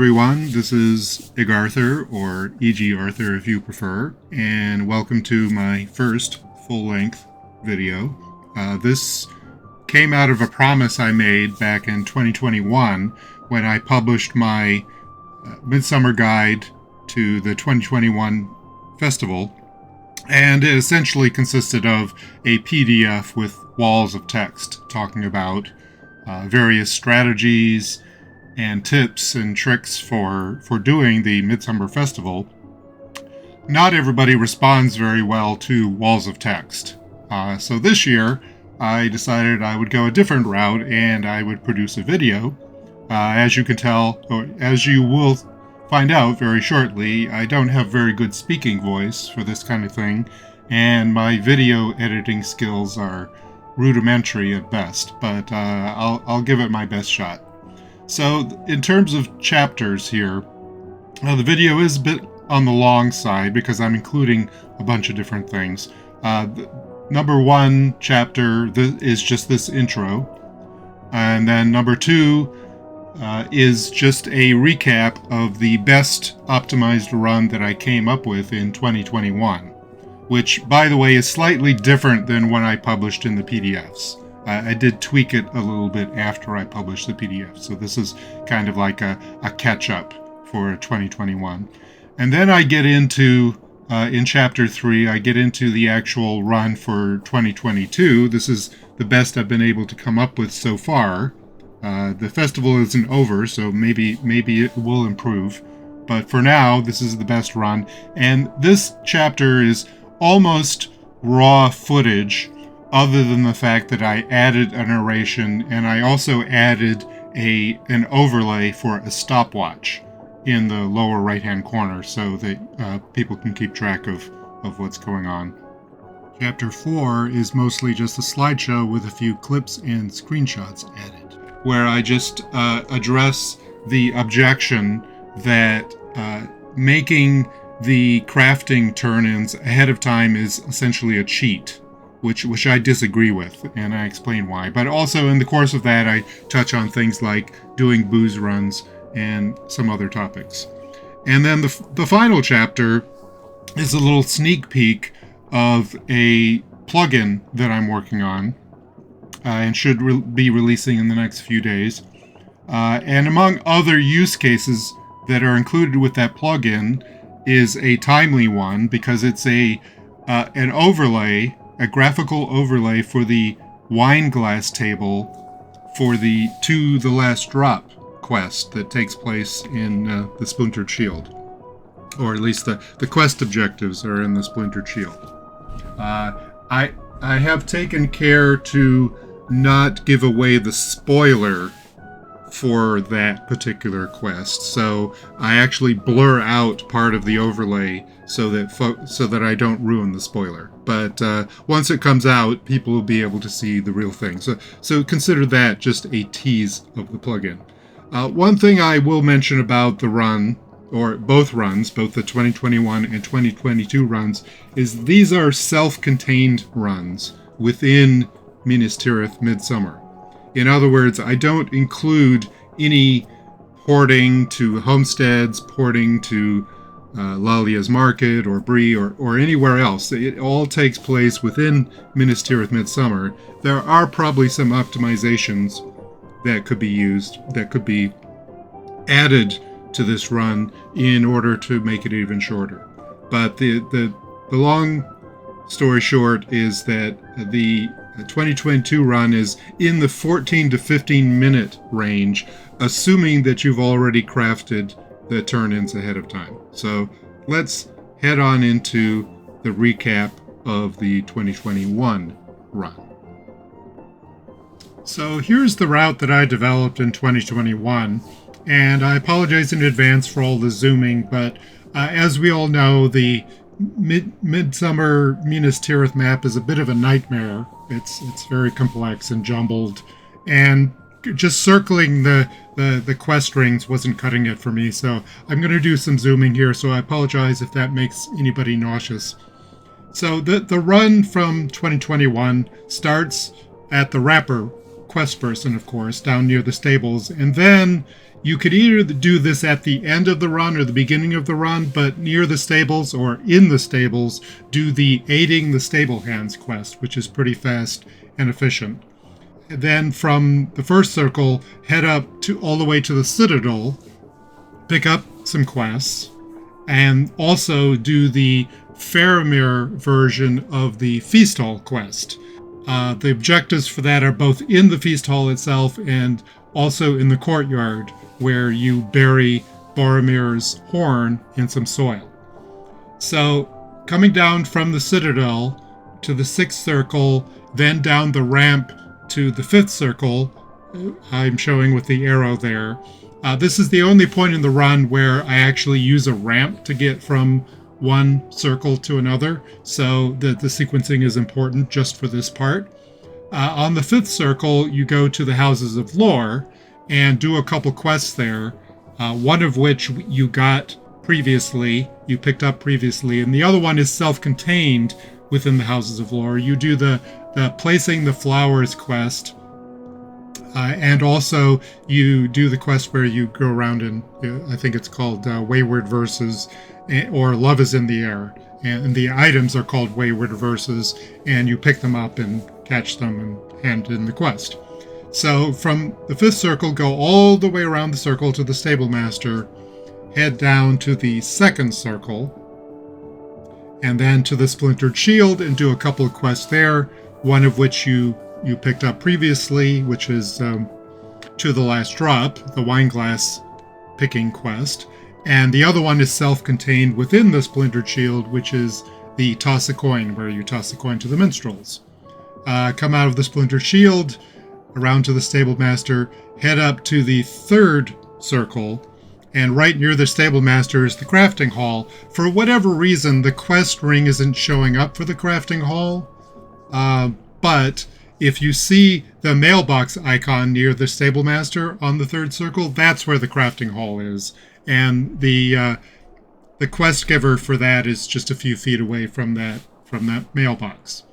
everyone, this is Ig Arthur, or E.G. Arthur if you prefer, and welcome to my first full-length video. This came out of a promise I made back in 2021 when I published my Midsummer Guide to the 2021 Festival, and it essentially consisted of a PDF with walls of text talking about various strategies and tips and tricks for doing the Midsummer Festival. Not everybody responds very well to walls of text. So this year, I decided I would go a different route and I would produce a video. As you can tell, or as you will find out very shortly, I don't have very good speaking voice for this kind of thing, and my video editing skills are rudimentary at best, but I'll give it my best shot. So, in terms of chapters here, the video is a bit on the long side because I'm including a bunch of different things. Number one chapter is just this intro, and then number two is just a recap of the best optimized run that I came up with in 2021, which, by the way, is slightly different than when I published in the PDFs. I did tweak it a little bit after I published the PDF, so this is kind of like a catch-up for 2021. And then I get into, in Chapter 3, I get into the actual run for 2022. This is the best I've been able to come up with so far. The festival isn't over, so maybe it will improve. But for now, this is the best run. And this chapter is almost raw footage, other than the fact that I added a narration and I also added an overlay for a stopwatch in the lower right-hand corner so that people can keep track of what's going on. Chapter 4 is mostly just a slideshow with a few clips and screenshots added, where I just address the objection that making the crafting turn-ins ahead of time is essentially a cheat, which I disagree with, and I explain why. But also in the course of that, I touch on things like doing booze runs and some other topics. And then the final chapter is a little sneak peek of a plugin that I'm working on and should be releasing in the next few days. And among other use cases that are included with that plugin is a timely one, because it's an overlay, a graphical overlay for the wine glass table for the To the Last Drop quest that takes place in the Splintered Shield. Or at least the quest objectives are in the Splintered Shield. I have taken care to not give away the spoiler for that particular quest, so I actually blur out part of the overlay so that I don't ruin the spoiler. But once it comes out, people will be able to see the real thing. So consider that just a tease of the plugin. One thing I will mention about the run, or both runs, both the 2021 and 2022 runs, is these are self-contained runs within Minas Tirith Midsummer. In other words, I don't include any porting to homesteads, porting to Lalia's Market or Bree or anywhere else. It all takes place within Minas Tirith Midsummer. There are probably some optimizations that could be used, that could be added to this run in order to make it even shorter. But the long story short is that the 2022 run is in the 14 to 15 minute range, assuming that you've already crafted the turn-ins ahead of time. So let's head on into the recap of the 2021 run. So here's the route that I developed in 2021, and I apologize in advance for all the zooming, but as we all know, the Midsummer Minas Tirith map is a bit of a nightmare. It's very complex and jumbled, and just circling the quest rings wasn't cutting it for me, so I'm going to do some zooming here, so I apologize if that makes anybody nauseous. So the run from 2021 starts at the Rapper quest person, of course, down near the stables, and then You could either do this at the end of the run or the beginning of the run, but near the stables or in the stables, do the Aiding the Stable Hands quest, which is pretty fast and efficient. And then from the first circle, head up to all the way to the Citadel, pick up some quests, and also do the Faramir version of the Feast Hall quest. The objectives for that are both in the Feast Hall itself and also in the courtyard, where you bury Boromir's horn in some soil. So, coming down from the Citadel to the 6th circle, then down the ramp to the 5th circle, I'm showing with the arrow there. This is the only point in the run where I actually use a ramp to get from one circle to another, so the sequencing is important just for this part. On the 5th circle, you go to the Houses of Lore and do a couple quests there, one of which you got previously, you picked up previously, and the other one is self-contained within the Houses of Lore. You do the Placing the Flowers quest, and also you do the quest where you go around and I think it's called Wayward Verses, or Love is in the Air, and the items are called Wayward Verses, and you pick them up and catch them and hand in the quest. So from the 5th circle, go all the way around the circle to the Stable Master, head down to the 2nd circle, and then to the Splintered Shield and do a couple of quests there, one of which you picked up previously, which is To the Last Drop, the Wineglass picking quest, and the other one is self-contained within the Splintered Shield, which is the Toss a Coin, where you toss a coin to the minstrels. Come out of the Splintered Shield, around to the Stable Master, head up to the 3rd circle, and right near the Stable Master is the Crafting Hall. For whatever reason, the quest ring isn't showing up for the Crafting Hall, but if you see the mailbox icon near the Stable Master on the 3rd circle, that's where the Crafting Hall is, and the quest giver for that is just a few feet away from that mailbox.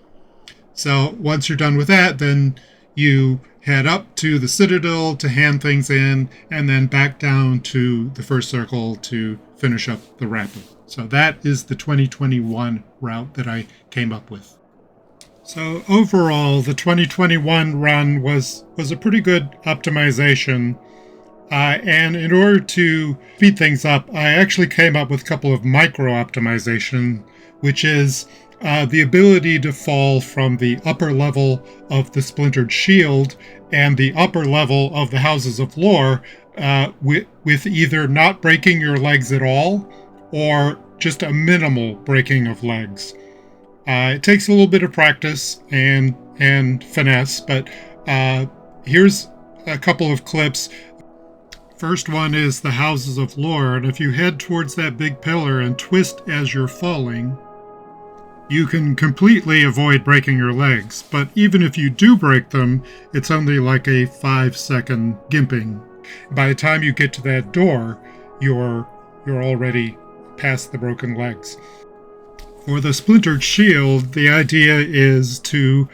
So once you're done with that, then you head up to the Citadel to hand things in, and then back down to the 1st circle to finish up the wrap-up. So that is the 2021 route that I came up with. So overall, the 2021 run was a pretty good optimization. And in order to speed things up, I actually came up with a couple of micro-optimization, which is the ability to fall from the upper level of the Splintered Shield and the upper level of the Houses of Lore with either not breaking your legs at all or just a minimal breaking of legs. It takes a little bit of practice and finesse, but here's a couple of clips. First one is the Houses of Lore, and if you head towards that big pillar and twist as you're falling, you can completely avoid breaking your legs, but even if you do break them, it's only like a 5-second gimping. By the time you get to that door, you're already past the broken legs. For the Splintered Shield, the idea is to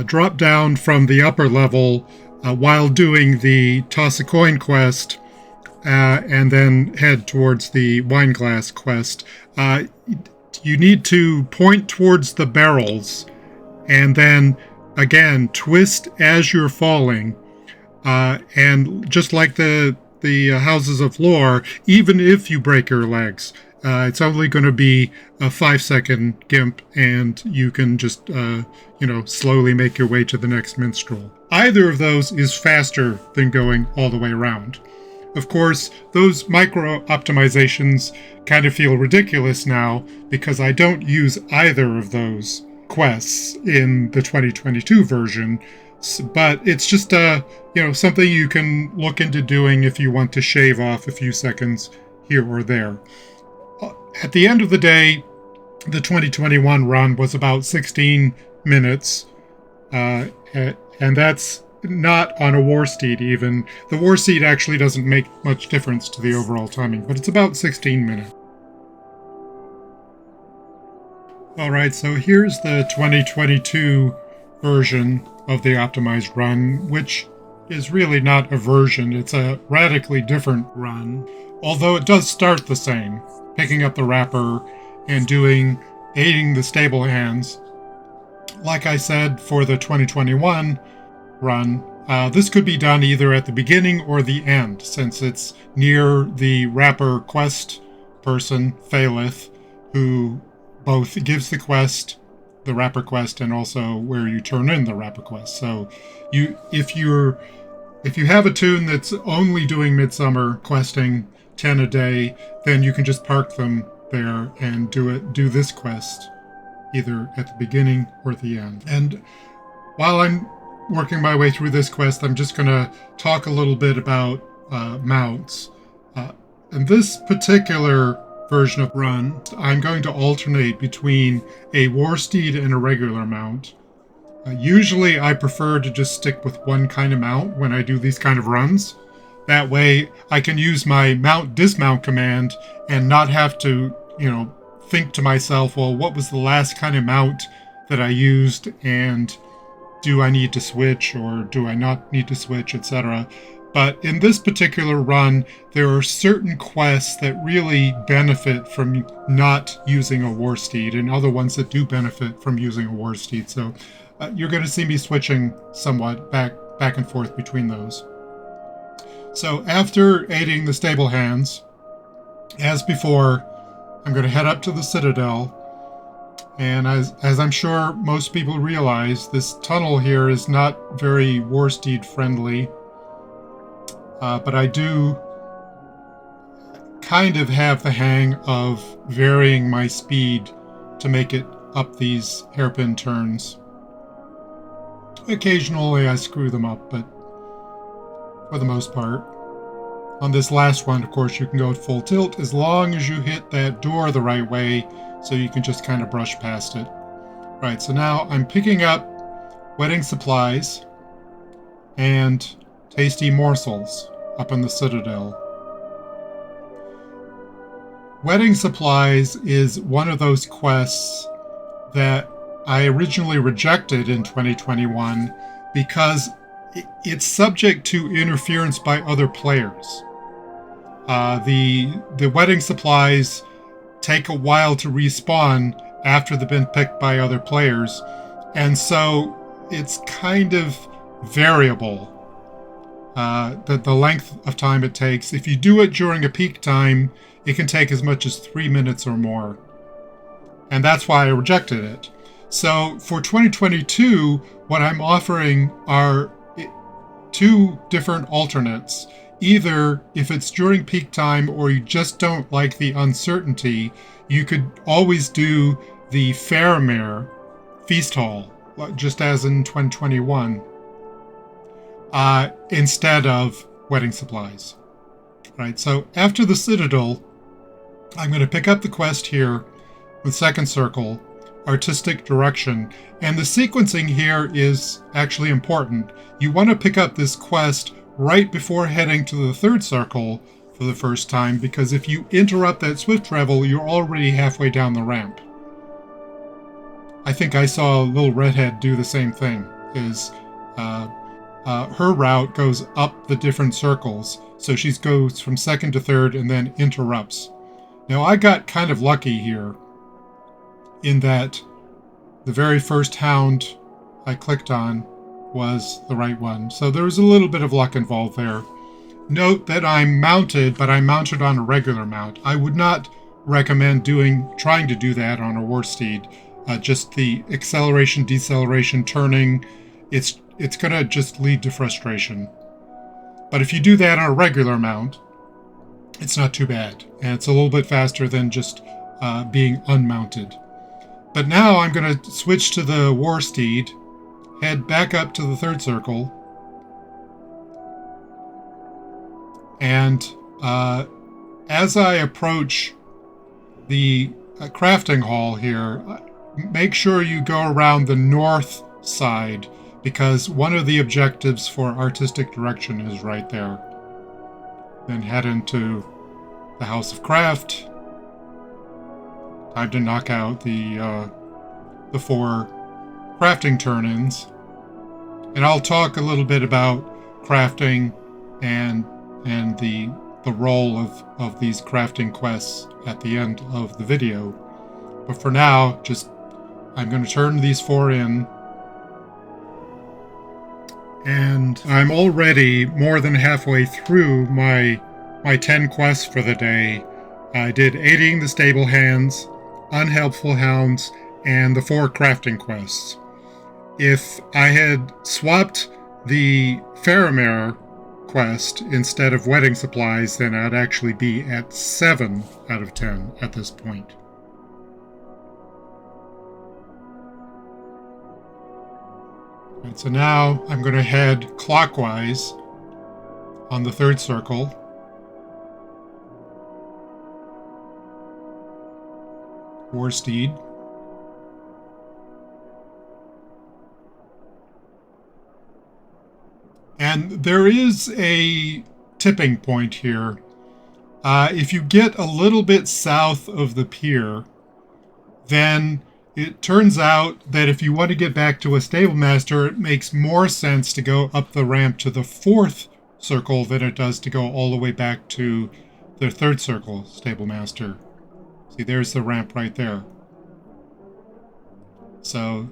drop down from the upper level while doing the Toss a Coin quest, and then head towards the Wineglass quest. You need to point towards the barrels and then, again, twist as you're falling. And just like the Houses of Lore, even if you break your legs, it's only going to be a 5-second gimp, and you can just, slowly make your way to the next minstrel. Either of those is faster than going all the way around. Of course, those micro-optimizations kind of feel ridiculous now because I don't use either of those quests in the 2022 version, but it's just something you can look into doing if you want to shave off a few seconds here or there. At the end of the day, the 2021 run was about 16 minutes, and that's not on a war steed even. The war steed actually doesn't make much difference to the overall timing, but it's about 16 minutes. Alright, so here's the 2022 version of the optimized run, which is really not a version, it's a radically different run. Although it does start the same, picking up the wrapper and aiding the stable hands. Like I said, for the 2021 run, this could be done either at the beginning or the end, since it's near the wrapper quest person, Phalith, who both gives the quest, the wrapper quest, and also where you turn in the wrapper quest. So if you have a tune that's only doing Midsummer questing 10 a day, then you can just park them there and do this quest either at the beginning or the end. And while I'm working my way through this quest, I'm just going to talk a little bit about mounts. In this particular version of run, I'm going to alternate between a war steed and a regular mount. Usually I prefer to just stick with one kind of mount when I do these kind of runs. That way I can use my mount dismount command and not have to, think to myself, well, what was the last kind of mount that I used, and do I need to switch or do I not need to switch, etc. But in this particular run, there are certain quests that really benefit from not using a war steed, and other ones that do benefit from using a war steed. So you're going to see me switching somewhat back and forth between those. So after aiding the stable hands, as before, I'm going to head up to the Citadel. And as I'm sure most people realize, this tunnel here is not very war steed friendly. But I do kind of have the hang of varying my speed to make it up these hairpin turns. Occasionally I screw them up, but for the most part. On this last one, of course, you can go at full tilt as long as you hit that door the right way, so you can just kind of brush past it. Right, so now I'm picking up wedding supplies and Tasty Morsels up in the Citadel. Wedding supplies is one of those quests that I originally rejected in 2021 because it's subject to interference by other players. The wedding supplies take a while to respawn after they've been picked by other players, and so it's kind of variable, the length of time it takes. If you do it during a peak time, it can take as much as 3 minutes or more, and that's why I rejected it. So for 2022, what I'm offering are two different alternates. Either if it's during peak time or you just don't like the uncertainty, you could always do the Fairmere Feast Hall, just as in 2021, instead of wedding supplies. Right, so after the Citadel, I'm going to pick up the quest here with second circle, Artistic Direction, and the sequencing here is actually important. You want to pick up this quest right before heading to the third circle for the first time, because if you interrupt that swift travel, you're already halfway down the ramp. I think I saw a little redhead do the same thing. Her route goes up the different circles, so she goes from second to third and then interrupts. Now I got kind of lucky here in that the very first hound I clicked on was the right one. So there was a little bit of luck involved there. Note that I'm mounted, but I'm mounted on a regular mount. I would not recommend trying to do that on a war steed. Just the acceleration, deceleration, turning, it's going to just lead to frustration. But if you do that on a regular mount, it's not too bad. And it's a little bit faster than just being unmounted. But now I'm going to switch to the war steed, head back up to the third circle, and as I approach the crafting hall here, make sure you go around the north side, because one of the objectives for Artistic Direction is right there. Then head into the House of Craft. Time to knock out the 4 crafting turn-ins. And I'll talk a little bit about crafting and the role of these crafting quests at the end of the video. But for now, I'm going to turn these 4 in. And I'm already more than halfway through my 10 quests for the day. I did Aiding the Stable Hands, Unhelpful Hounds, and the 4 crafting quests. If I had swapped the Faramir quest instead of wedding supplies, then I'd actually be at 7 out of 10 at this point. Right, so now I'm going to head clockwise on the 3rd circle. Warsteed. And there is a tipping point here. If you get a little bit south of the pier, then it turns out that if you want to get back to a stablemaster, it makes more sense to go up the ramp to the 4th circle than it does to go all the way back to the 3rd circle stablemaster. See, there's the ramp right there. So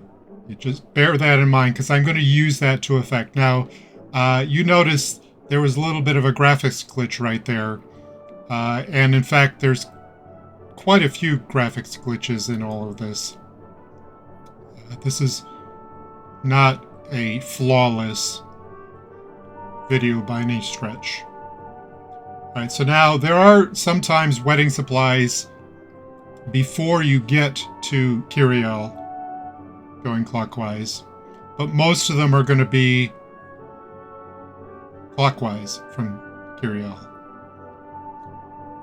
you just bear that in mind, because I'm going to use that to effect. Now, you notice there was a little bit of a graphics glitch right there. And in fact, there's quite a few graphics glitches in all of this. This is not a flawless video by any stretch. Alright, so now there are sometimes wedding supplies before you get to Ciriel, going clockwise, but most of them are going to be clockwise from Ciriel.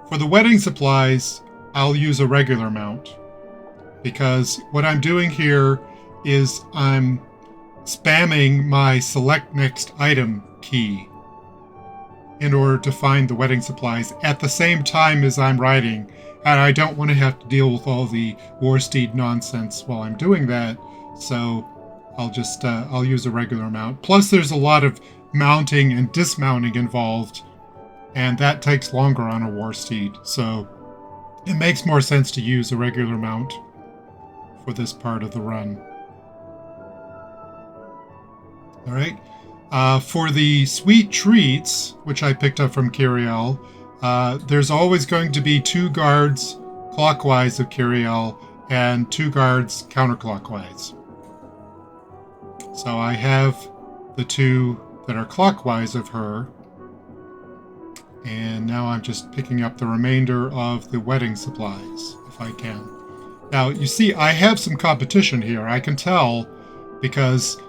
For the wedding supplies, I'll use a regular mount, because what I'm doing here is I'm spamming my select next item key in order to find the wedding supplies at the same time as I'm riding, and I don't want to have to deal with all the Warsteed nonsense while I'm doing that, so I'll use a regular mount. Plus there's a lot of mounting and dismounting involved, and that takes longer on a Warsteed, so it makes more sense to use a regular mount for this part of the run. Alright, for the sweet treats, which I picked up from Ciriel, there's always going to be 2 guards clockwise of Ciriel and 2 guards counterclockwise. So I have the 2 that are clockwise of her, and now I'm just picking up the remainder of the wedding supplies, if I can. Now, you see, I have some competition here. I can tell because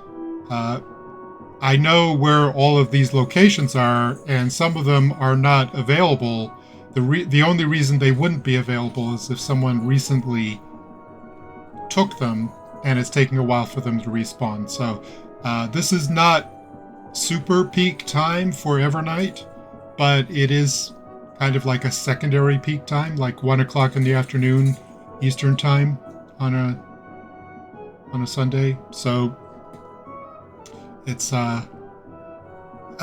I know where all of these locations are, and some of them are not available. The only reason they wouldn't be available is if someone recently took them, and it's taking a while for them to respawn. So this is not super peak time for Evernight, but it is kind of like a secondary peak time, like 1 o'clock in the afternoon Eastern time on a Sunday. So it's I've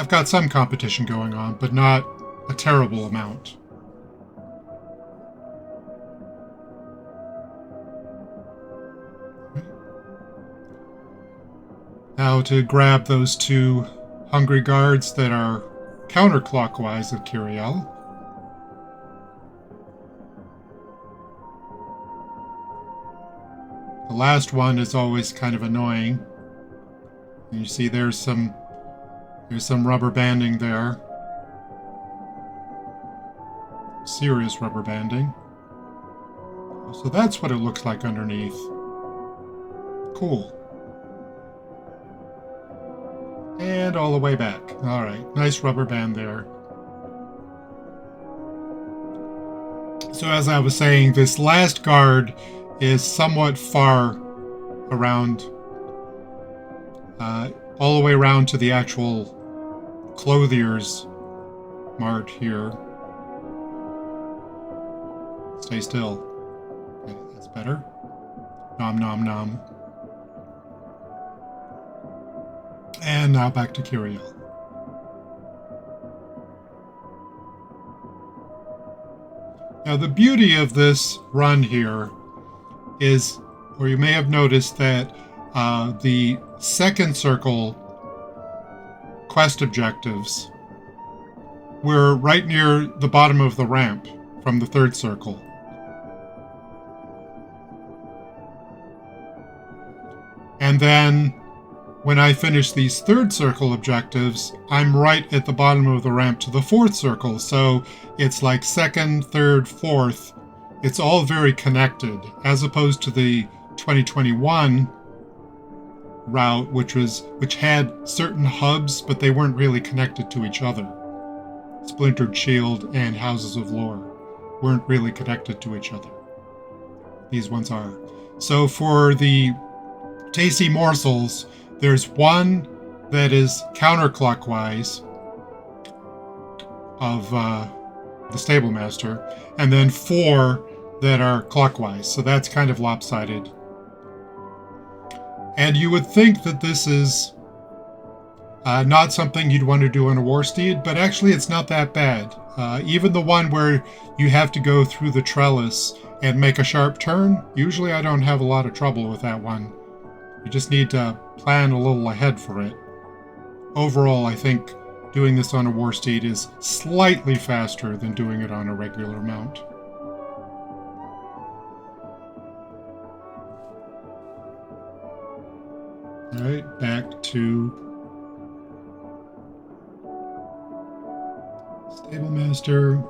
got some competition going on, but not a terrible amount. Now to grab those 2 hungry guards that are counterclockwise of Ciriel. The last one is always kind of annoying. And you see there's some rubber banding there. Serious rubber banding. So that's what it looks like underneath. Cool. And all the way back. Alright, nice rubber band there. So as I was saying, this last guard is somewhat far around, all the way around to the actual clothier's mart here. Stay still. Okay, that's better. Nom nom nom. And now back to Ciriel. Now, the beauty of this run here is, or you may have noticed that the second circle quest objectives were right near the bottom of the ramp from the third circle. And then when I finish these third circle objectives, I'm right at the bottom of the ramp to the fourth circle. So it's like second, third, fourth. It's all very connected, as opposed to the 2021 route, which had certain hubs, but they weren't really connected to each other. Splintered Shield and Houses of Lore weren't really connected to each other. These ones are. So for the Tasty Morsels, there's one that is counterclockwise of the Stable Master, and then 4 that are clockwise. So that's kind of lopsided. And you would think that this is not something you'd want to do on a war steed, but actually it's not that bad. Even the one where you have to go through the trellis and make a sharp turn, usually I don't have a lot of trouble with that one. You just need to plan a little ahead for it. Overall, I think doing this on a war steed is slightly faster than doing it on a regular mount. Alright, back to Stable Master.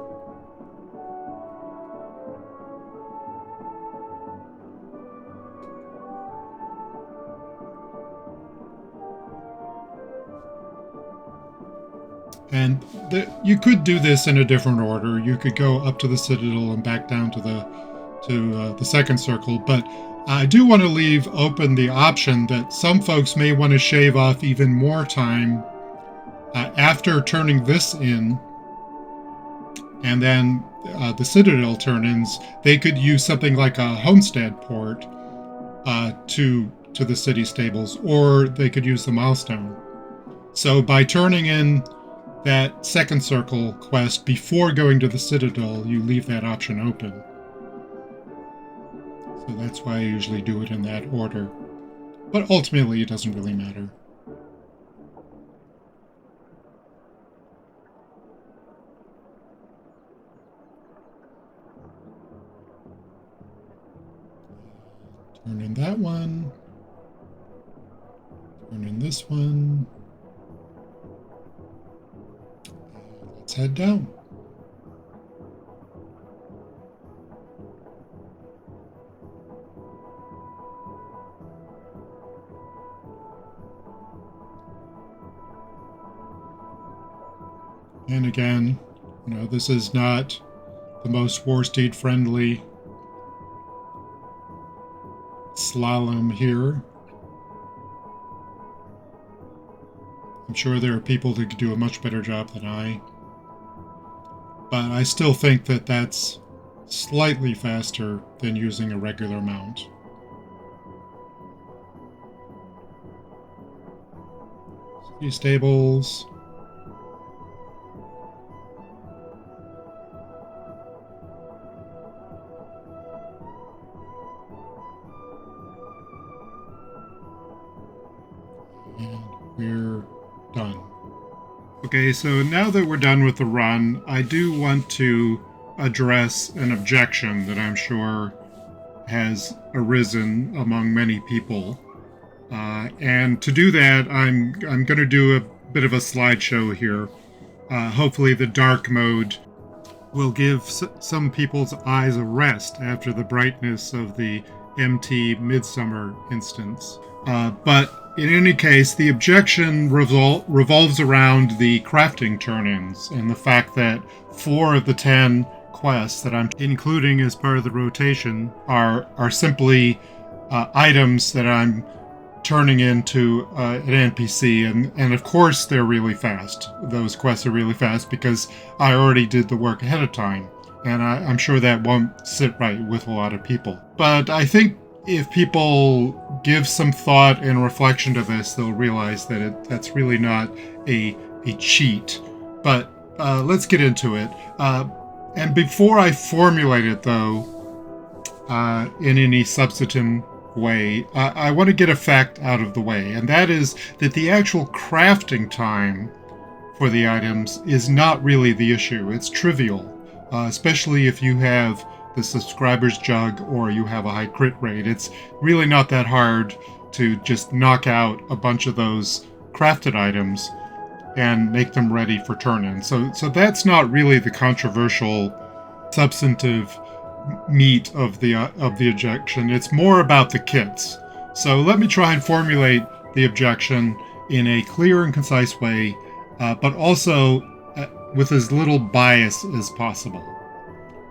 And you could do this in a different order. You could go up to the Citadel and back down to the second circle, but I do want to leave open the option that some folks may want to shave off even more time after turning this in, and then the Citadel turn-ins. They could use something like a homestead port to the city stables, or they could use the milestone. So by turning in that second circle quest before going to the Citadel, you leave that option open. So that's why I usually do it in that order. But ultimately, it doesn't really matter. Turn in that one. Turn in this one. Let's head down. And again, this is not the most war steed friendly slalom here. I'm sure there are people that could do a much better job than I. But I still think that that's slightly faster than using a regular mount. City stables. And we're done. Okay, so now that we're done with the run, I do want to address an objection that I'm sure has arisen among many people. And to do that, I'm going to do a bit of a slideshow here. Hopefully the dark mode will give some people's eyes a rest after the brightness of the MT Midsummer instance. But in any case, the objection revolves around the crafting turn-ins and the fact that 4 of the 10 quests that I'm including as part of the rotation are simply items that I'm turning into an NPC, and of course they're really fast. Those quests are really fast because I already did the work ahead of time, and I'm sure that won't sit right with a lot of people. But I think if people give some thought and reflection to this, they'll realize that that's really not a cheat. But let's get into it. And before I formulate it, though, in any substantive way, I want to get a fact out of the way, and that is that the actual crafting time for the items is not really the issue. It's trivial, especially if you have the subscriber's jug or you have a high crit rate. It's really not that hard to just knock out a bunch of those crafted items and make them ready for turn-in. So that's not really the controversial substantive meat of the objection. It's more about the kits. So let me try and formulate the objection in a clear and concise way, but also with as little bias as possible.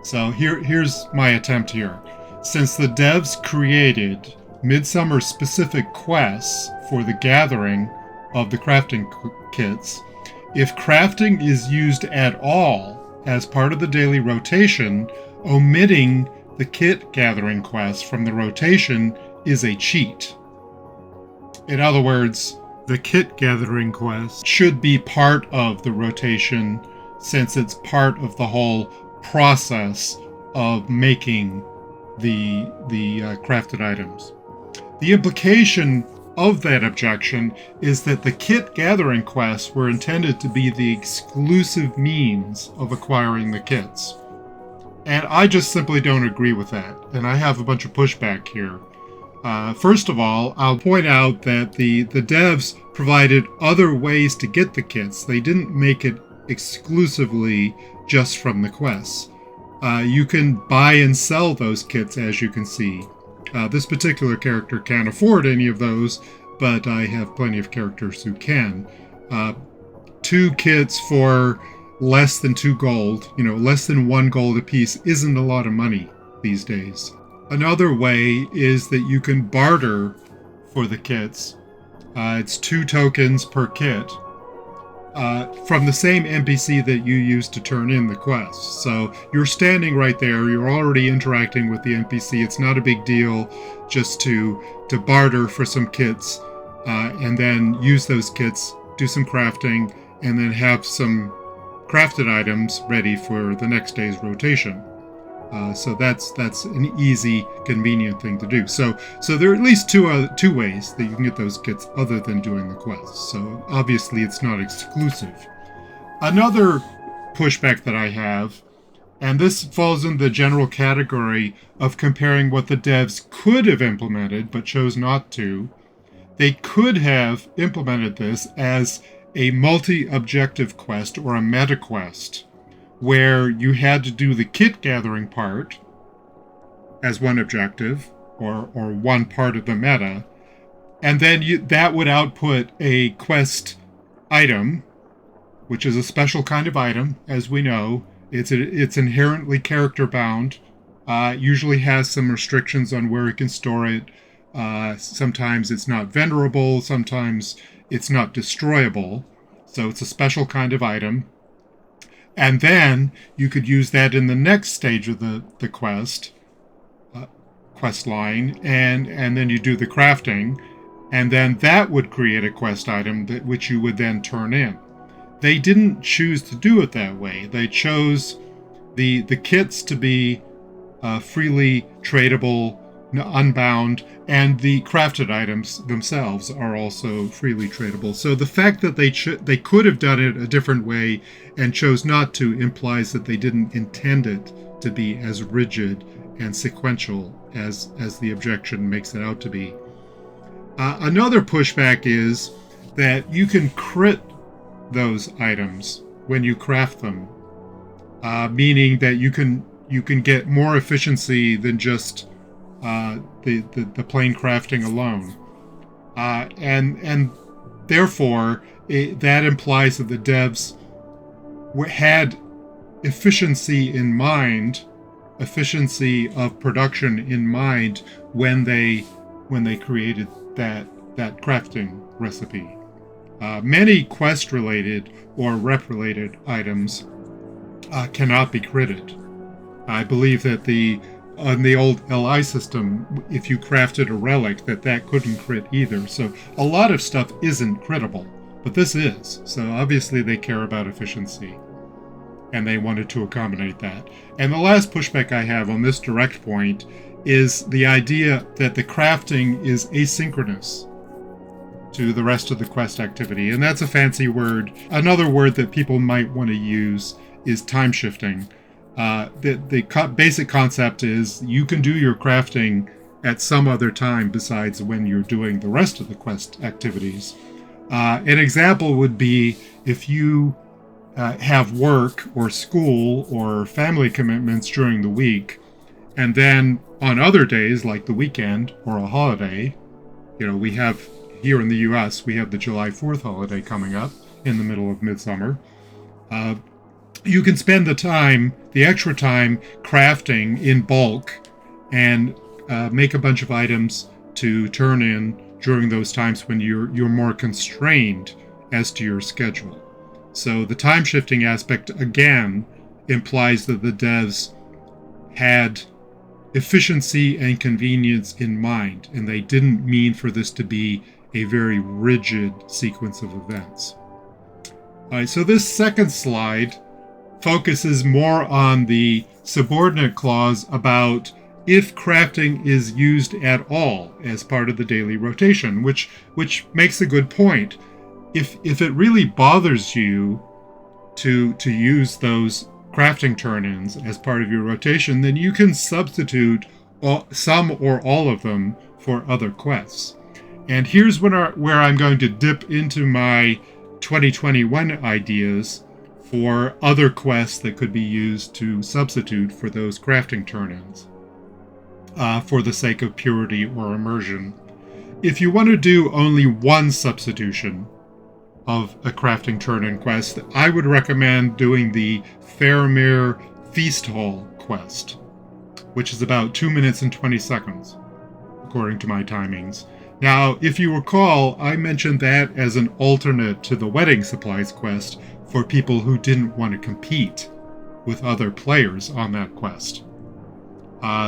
So here's my attempt here. Since the devs created Midsummer specific quests for the gathering of the crafting kits, if crafting is used at all as part of the daily rotation, omitting the kit gathering quest from the rotation is a cheat. In other words, the kit gathering quest should be part of the rotation since it's part of the whole process of making the crafted items. The implication of that objection is that the kit gathering quests were intended to be the exclusive means of acquiring the kits. And I just simply don't agree with that, and I have a bunch of pushback here. First of all, I'll point out that the devs provided other ways to get the kits. They didn't make it exclusively just from the quests. You can buy and sell those kits, as you can see. This particular character can't afford any of those, but I have plenty of characters who can. 2 kits for less than 2 gold, less than 1 gold a piece isn't a lot of money these days. Another way is that you can barter for the kits. It's 2 tokens per kit from the same NPC that you use to turn in the quest. So you're standing right there, you're already interacting with the NPC. It's not a big deal just to barter for some kits and then use those kits, do some crafting, and then have some crafted items ready for the next day's rotation. So that's an easy, convenient thing to do. So there are at least two ways that you can get those kits other than doing the quests. So obviously it's not exclusive. Another pushback that I have, and this falls in the general category of comparing what the devs could have implemented but chose not to. They could have implemented this as a multi-objective quest or a meta quest, where you had to do the kit gathering part as one objective or one part of the meta, and then that would output a quest item, which is a special kind of item, as we know. It's inherently character bound, usually has some restrictions on where you can store it. Sometimes it's not venerable, sometimes it's not destroyable, so it's a special kind of item. And then you could use that in the next stage of the quest line, and then you do the crafting, and then that would create a quest item which you would then turn in. They didn't choose to do it that way. They chose the kits to be freely tradable, unbound, and the crafted items themselves are also freely tradable. So the fact that they could have done it a different way and chose not to implies that they didn't intend it to be as rigid and sequential as the objection makes it out to be. Another pushback is that you can crit those items when you craft them, meaning that you can get more efficiency than just the plain crafting alone, and therefore that implies that the devs had efficiency in mind, efficiency of production in mind when they created that crafting recipe. Many quest-related or rep-related items cannot be critted. I believe that on the old LI system, if you crafted a relic, that couldn't crit either. So a lot of stuff isn't crittable, but this is. So obviously they care about efficiency. and they wanted to accommodate that. And the last pushback I have on this direct point is the idea that the crafting is asynchronous to the rest of the quest activity. And that's a fancy word. Another word that people might want to use is time shifting. The basic concept is you can do your crafting at some other time besides when you're doing the rest of the quest activities. An example would be if you have work or school or family commitments during the week, and then on other days like the weekend or a holiday, we have here in the US, we have the July 4th holiday coming up in the middle of Midsummer. You can spend the extra time crafting in bulk and make a bunch of items to turn in during those times when you're more constrained as to your schedule. So the time shifting aspect again implies that the devs had efficiency and convenience in mind, and they didn't mean for this to be a very rigid sequence of events. All right, so this second slide focuses more on the subordinate clause about if crafting is used at all as part of the daily rotation, which makes a good point. If it really bothers you to use those crafting turn-ins as part of your rotation, then you can substitute some or all of them for other quests. And here's where I'm going to dip into my 2021 ideas for other quests that could be used to substitute for those crafting turn-ins for the sake of purity or immersion. If you want to do only one substitution of a crafting turn-in quest, I would recommend doing the Faramir Feast Hall quest, which is about 2 minutes and 20 seconds, according to my timings. Now, if you recall, I mentioned that as an alternate to the Wedding Supplies quest for people who didn't want to compete with other players on that quest.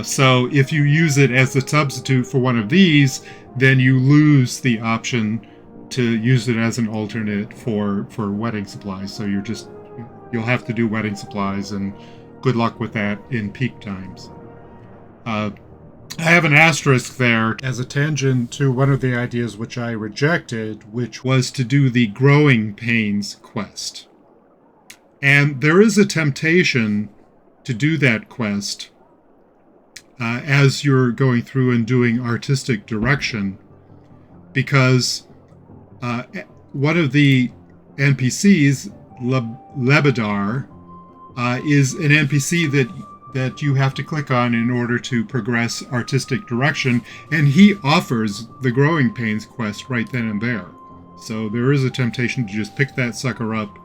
So if you use it as a substitute for one of these, then you lose the option to use it as an alternate for Wedding Supplies. So you'll have to do Wedding Supplies, and good luck with that in peak times. I have an asterisk there as a tangent to one of the ideas which I rejected, which was to do the Growing Pains quest. And there is a temptation to do that quest as you're going through and doing artistic direction, because one of the NPCs, Lebedar, is an NPC that you have to click on in order to progress artistic direction, and he offers the Growing Pains quest right then and there. So there is a temptation to just pick that sucker up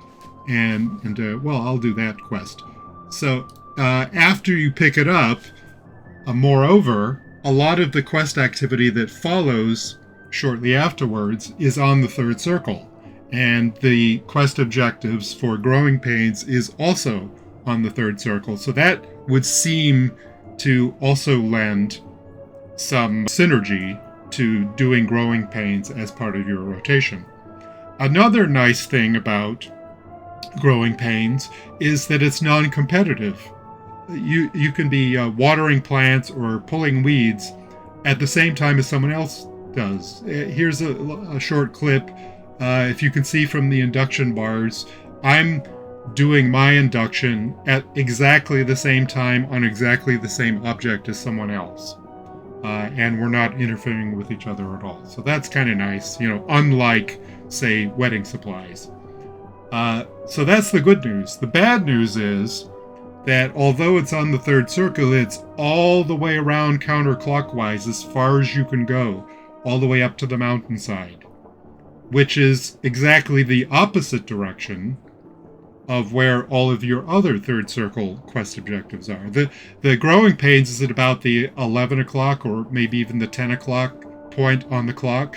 and I'll do that quest. So after you pick it up, moreover, a lot of the quest activity that follows shortly afterwards is on the third circle, and the quest objectives for Growing Pains is also on the third circle. So that would seem to also lend some synergy to doing Growing Pains as part of your rotation. Another nice thing about Growing Pains is that it's non-competitive. You can be watering plants or pulling weeds at the same time as someone else does. Here's a short clip. If you can see from the induction bars, I'm doing my induction at exactly the same time on exactly the same object as someone else. And we're not interfering with each other at all. So that's kind of nice, unlike, say, Wedding Supplies. So that's the good news. The bad news is that although it's on the third circle, it's all the way around counterclockwise as far as you can go, all the way up to the mountainside, which is exactly the opposite direction of where all of your other third circle quest objectives are. The Growing Pains is at about the 11 o'clock or maybe even the 10 o'clock point on the clock,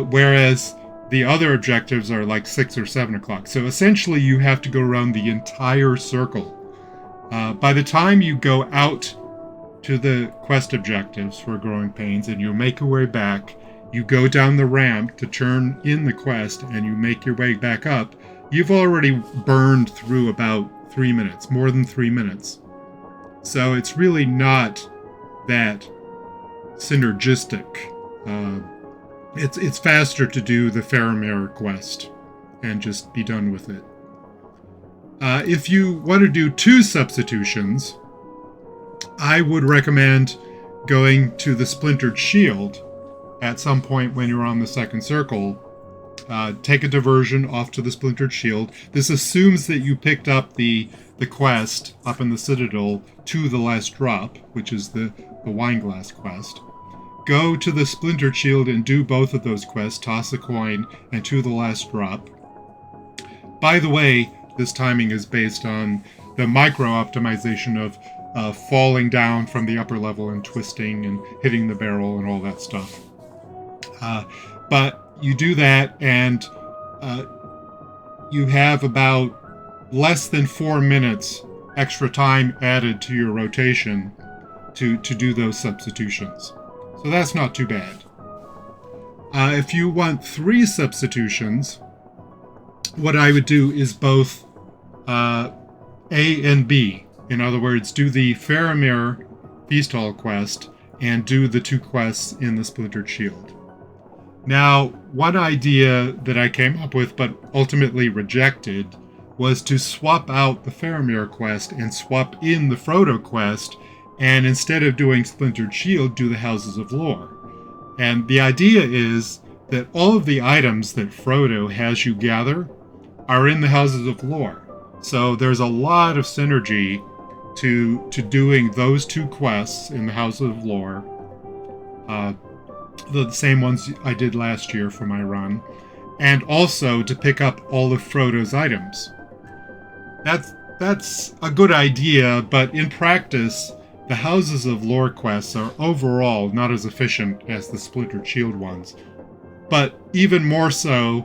whereas the other objectives are like 6 or 7 o'clock. So essentially you have to go around the entire circle. By the time you go out to the quest objectives for Growing Pains and you make your way back, you go down the ramp to turn in the quest and you make your way back up, you've already burned through about 3 minutes, more than 3 minutes. So it's really not that synergistic. It's faster to do the Faramir quest and just be done with it. If you want to do 2 substitutions, I would recommend going to the Splintered Shield at some point when you're on the second circle. Take a diversion off to the Splintered Shield. This assumes that you picked up the quest up in the Citadel to the last drop, which is the Wineglass quest. Go to the Splintered Shield and do both of those quests, toss a coin, and to the last drop. By the way, this timing is based on the micro-optimization of falling down from the upper level and twisting and hitting the barrel and all that stuff. But you do that, and you have about less than 4 minutes extra time added to your rotation to do those substitutions. So that's not too bad. If you want 3 substitutions, what I would do is both A and B. In other words, do the Faramir Feast Hall quest and do the 2 quests in the Splintered Shield. Now, one idea that I came up with but ultimately rejected was to swap out the Faramir quest and swap in the Frodo quest, and instead of doing Splintered Shield, do the Houses of Lore. And the idea is that all of the items that Frodo has you gather are in the Houses of Lore. So there's a lot of synergy to doing those 2 quests in the Houses of Lore. The same ones I did last year for my run. And also to pick up all of Frodo's items. That's a good idea, but in practice, the Houses of Lore quests are overall not as efficient as the Splintered Shield ones. But even more so,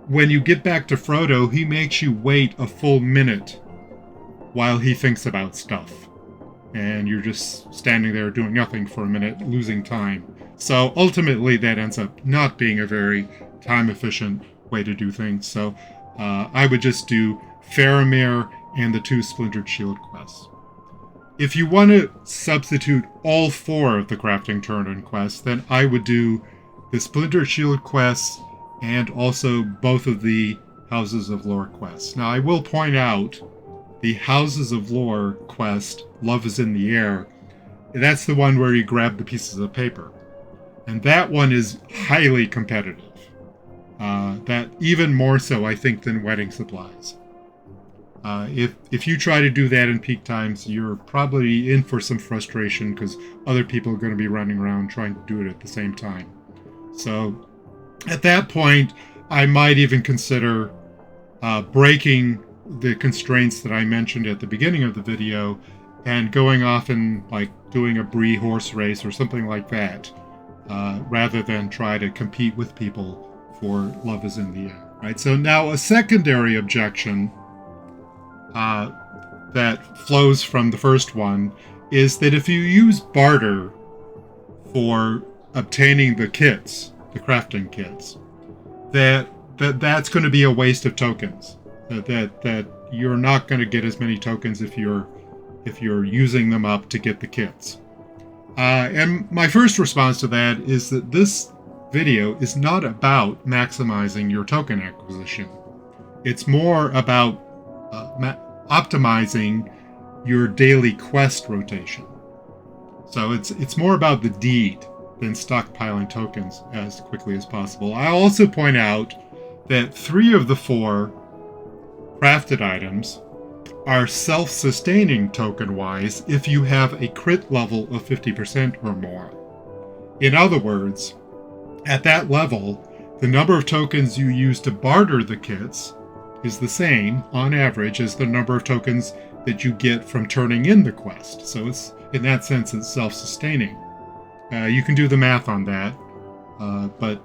when you get back to Frodo, he makes you wait a full minute while he thinks about stuff. And you're just standing there doing nothing for a minute, losing time. So ultimately, that ends up not being a very time-efficient way to do things. So I would just do Faramir and the 2 Splintered Shield quests. If you want to substitute all 4 of the Crafting Turn-In quests, then I would do the Splintered Shield quests and also both of the Houses of Lore quests. Now, I will point out the Houses of Lore quest, Love is in the Air, that's the one where you grab the pieces of paper. And that one is highly competitive. That even more so, I think, than wedding supplies. If you try to do that in peak times, you're probably in for some frustration because other people are going to be running around trying to do it at the same time. So at that point, I might even consider breaking the constraints that I mentioned at the beginning of the video and going off and like doing a Bree horse race or something like that, rather than try to compete with people for Love is in the Air. Right? So now a secondary objection that flows from the first one is that if you use barter for obtaining the kits, the crafting kits, that's going to be a waste of tokens. That you're not going to get as many tokens if you're using them up to get the kits. And my first response to that is that this video is not about maximizing your token acquisition. It's more about optimizing your daily quest rotation. So it's more about the deed than stockpiling tokens as quickly as possible. I also point out that 3 of the 4 crafted items are self-sustaining token-wise if you have a crit level of 50% or more. In other words, at that level, the number of tokens you use to barter the kits is the same, on average, as the number of tokens that you get from turning in the quest. So it's, in that sense, it's self-sustaining. You can do the math on that, but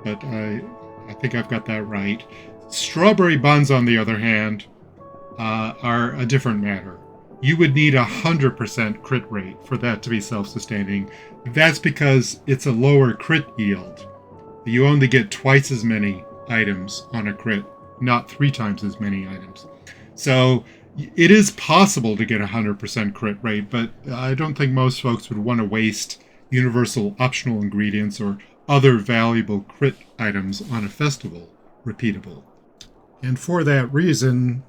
I think I've got that right. Strawberry buns, on the other hand, are a different matter. You would need 100% crit rate for that to be self-sustaining. That's because it's a lower crit yield. You only get twice as many items on a crit not 3 times as many items. So it is possible to get a 100% crit rate, but I don't think most folks would want to waste universal optional ingredients or other valuable crit items on a festival repeatable. And for that reason,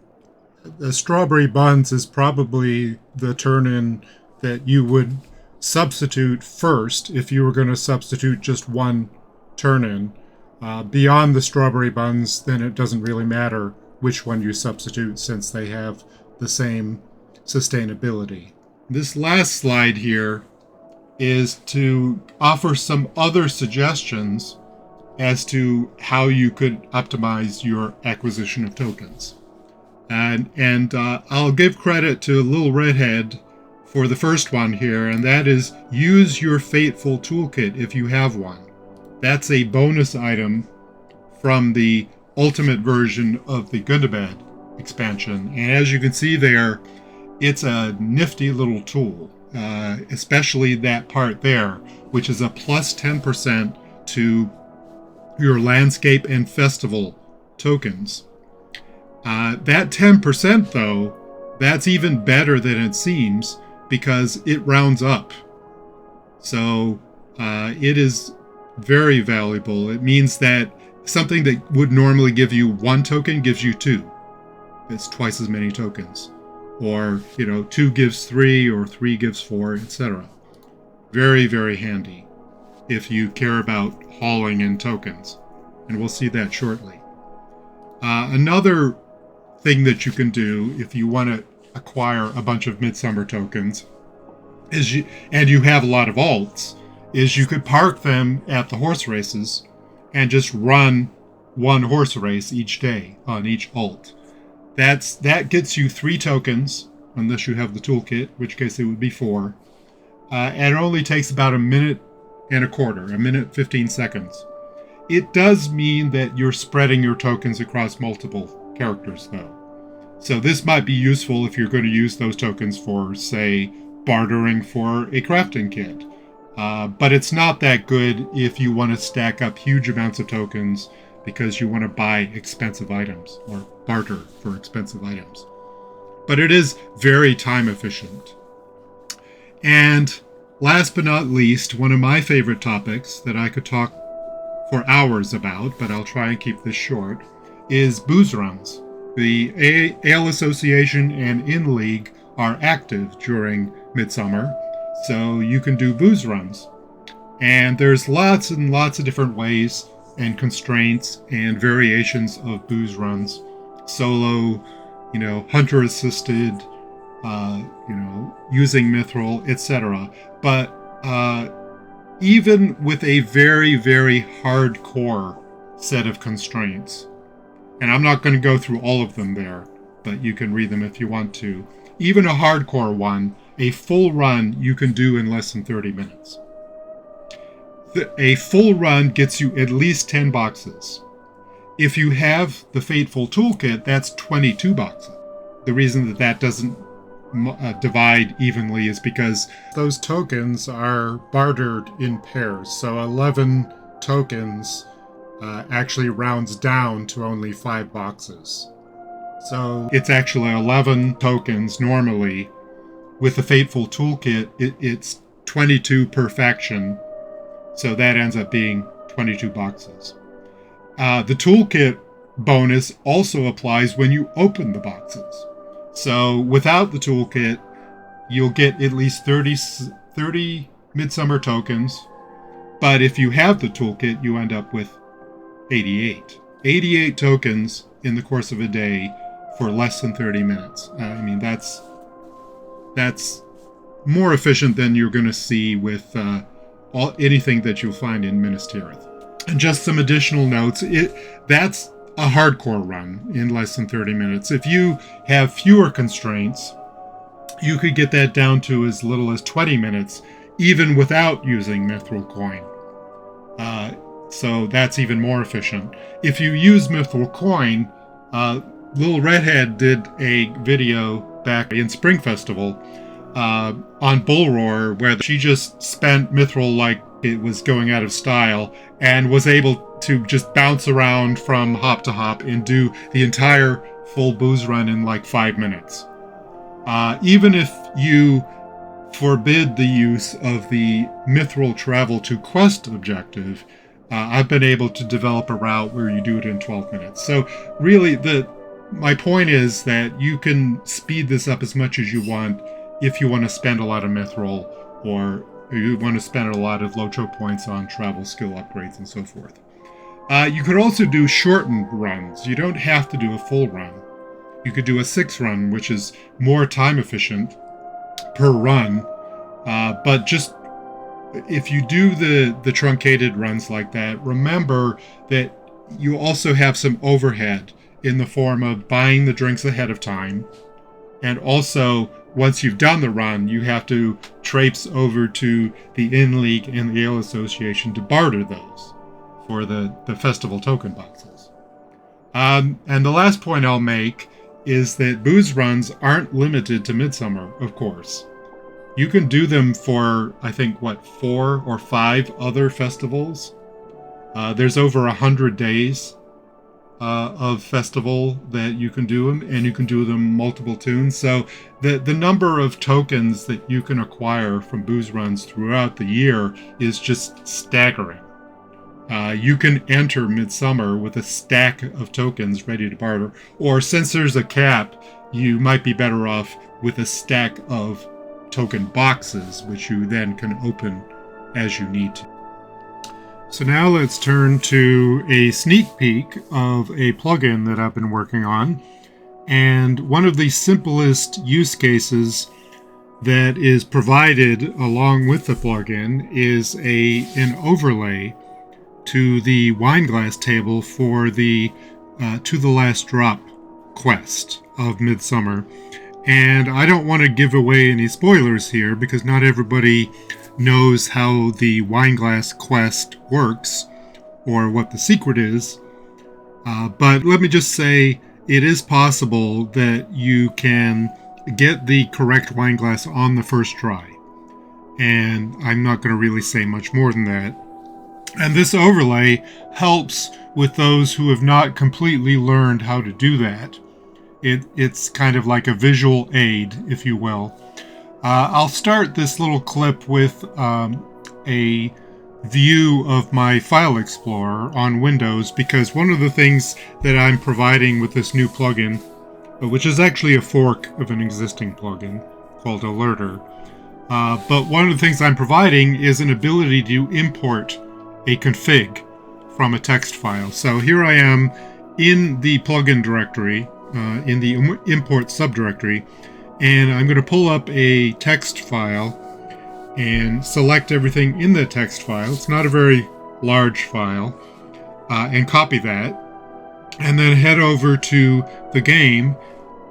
the strawberry buns is probably the turn-in that you would substitute first if you were going to substitute just one turn-in. Beyond the strawberry buns, then it doesn't really matter which one you substitute, since they have the same sustainability. This last slide here is to offer some other suggestions as to how you could optimize your acquisition of tokens. And I'll give credit to Little Redhead for the first one here, and that is use your Fateful Toolkit if you have one. That's a bonus item from the ultimate version of the Gundabad expansion. And as you can see there, it's a nifty little tool, especially that part there, which is a plus 10% to your landscape and festival tokens. That 10% though, that's even better than it seems, because it rounds up. So it is very valuable. It means that something that would normally give you 1 token gives you 2. It's twice as many tokens. Or, 2 gives 3, or 3 gives 4, etc. Very, very handy if you care about hauling in tokens. And we'll see that shortly. Another thing that you can do if you want to acquire a bunch of Midsummer tokens and you have a lot of alts, is you could park them at the horse races and just run 1 horse race each day on each alt. That gets you 3 tokens, unless you have the toolkit, in which case it would be 4. And it only takes about 1.25 minutes, 1:15 seconds. It does mean that you're spreading your tokens across multiple characters, though. So this might be useful if you're going to use those tokens for, say, bartering for a crafting kit. But it's not that good if you want to stack up huge amounts of tokens because you want to buy expensive items or barter for expensive items. But it is very time efficient. And last but not least, one of my favorite topics that I could talk for hours about, but I'll try and keep this short, is booze runs. The Ale Association and In League are active during Midsummer, so you can do booze runs. And there's lots and lots of different ways and constraints and variations of booze runs. Solo, hunter assisted, using mithril, etc. But even with a very, very hardcore set of constraints, and I'm not going to go through all of them there, but you can read them if you want to. Even a hardcore one, a full run you can do in less than 30 minutes. A full run gets you at least 10 boxes. If you have the Fateful Toolkit, that's 22 boxes. The reason that doesn't divide evenly is because those tokens are bartered in pairs. So 11 tokens actually rounds down to only 5 boxes. So it's actually 11 tokens normally. With the Fateful Toolkit, it's 22 per faction. So that ends up being 22 boxes. The toolkit bonus also applies when you open the boxes. So without the toolkit, you'll get at least 30 Midsummer tokens. But if you have the toolkit, you end up with 88. 88 tokens in the course of a day for less than 30 minutes. That's more efficient than you're going to see with anything that you'll find in Minas Tirith. And just some additional notes, that's a hardcore run in less than 30 minutes. If you have fewer constraints, you could get that down to as little as 20 minutes, even without using Mithril Coin. So that's even more efficient. If you use Mithril Coin, Little Redhead did a video back in Spring Festival on Bull Roar, where she just spent Mithril like it was going out of style, and was able to just bounce around from hop to hop and do the entire full booze run in like 5 minutes. Even if you forbid the use of the mithril travel to quest objective, I've been able to develop a route where you do it in 12 minutes. So really, my point is that you can speed this up as much as you want if you want to spend a lot of mithril, or you want to spend a lot of LOTRO points on travel skill upgrades and so forth. You could also do shortened runs. You don't have to do a full run. You could do a 6 run, which is more time efficient per run. But just if you do the truncated runs like that, remember that you also have some overhead in the form of buying the drinks ahead of time. And also, once you've done the run, you have to traipse over to the Inn League and the Ale Association to barter those for the festival token boxes. And the last point I'll make is that booze runs aren't limited to Midsummer, of course. You can do them for, I think, 4 or 5 other festivals. There's over 100 days of festival that you can do them, and you can do them multiple tunes. So the number of tokens that you can acquire from booze runs throughout the year is just staggering. You can enter Midsummer with a stack of tokens ready to barter, or since there's a cap, you might be better off with a stack of token boxes, which you then can open as you need to. So now let's turn to a sneak peek of a plugin that I've been working on. And one of the simplest use cases that is provided along with the plugin is an overlay to the wine glass table for the To the Last Drop quest of Midsummer. And I don't want to give away any spoilers here because not everybody knows how the wine glass quest works or what the secret is. But let me just say it is possible that you can get the correct wine glass on the first try. And I'm not going to really say much more than that. And this overlay helps with those who have not completely learned how to do that. It's kind of like a visual aid, if you will. I'll start this little clip with a view of my File Explorer on Windows, because one of the things that I'm providing with this new plugin, which is actually a fork of an existing plugin called Alerter, but one of the things I'm providing is an ability to import a config from a text file. So here I am in the plugin directory, in the import subdirectory, and I'm going to pull up a text file and select everything in the text file. It's not a very large file, and copy that, and then head over to the game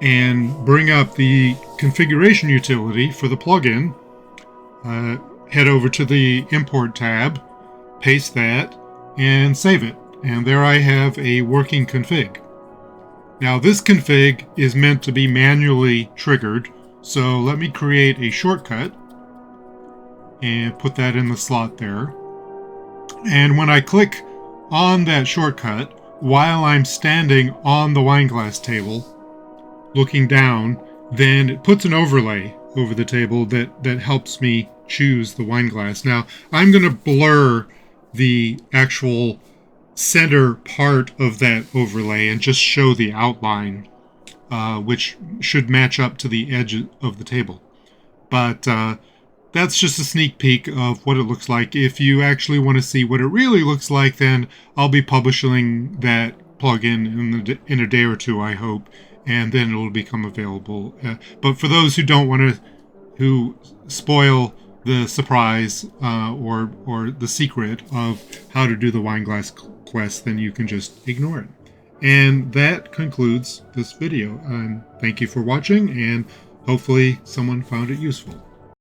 and bring up the configuration utility for the plugin. Head over to the import tab, paste that, and save it. And there I have a working config. Now this config is meant to be manually triggered, so let me create a shortcut and put that in the slot there. And when I click on that shortcut, while I'm standing on the wine glass table, looking down, then it puts an overlay over the table that helps me choose the wine glass. Now, I'm going to blur the actual center part of that overlay and just show the outline, which should match up to the edge of the table. But that's just a sneak peek of what it looks like. If you actually want to see what it really looks like, then I'll be publishing that plugin in a day or two, I hope, and then it'll become available. But for those who don't want to, who spoil the surprise or the secret of how to do the wine glass quest, then you can just ignore it. And that concludes this video. Thank you for watching, and hopefully someone found it useful.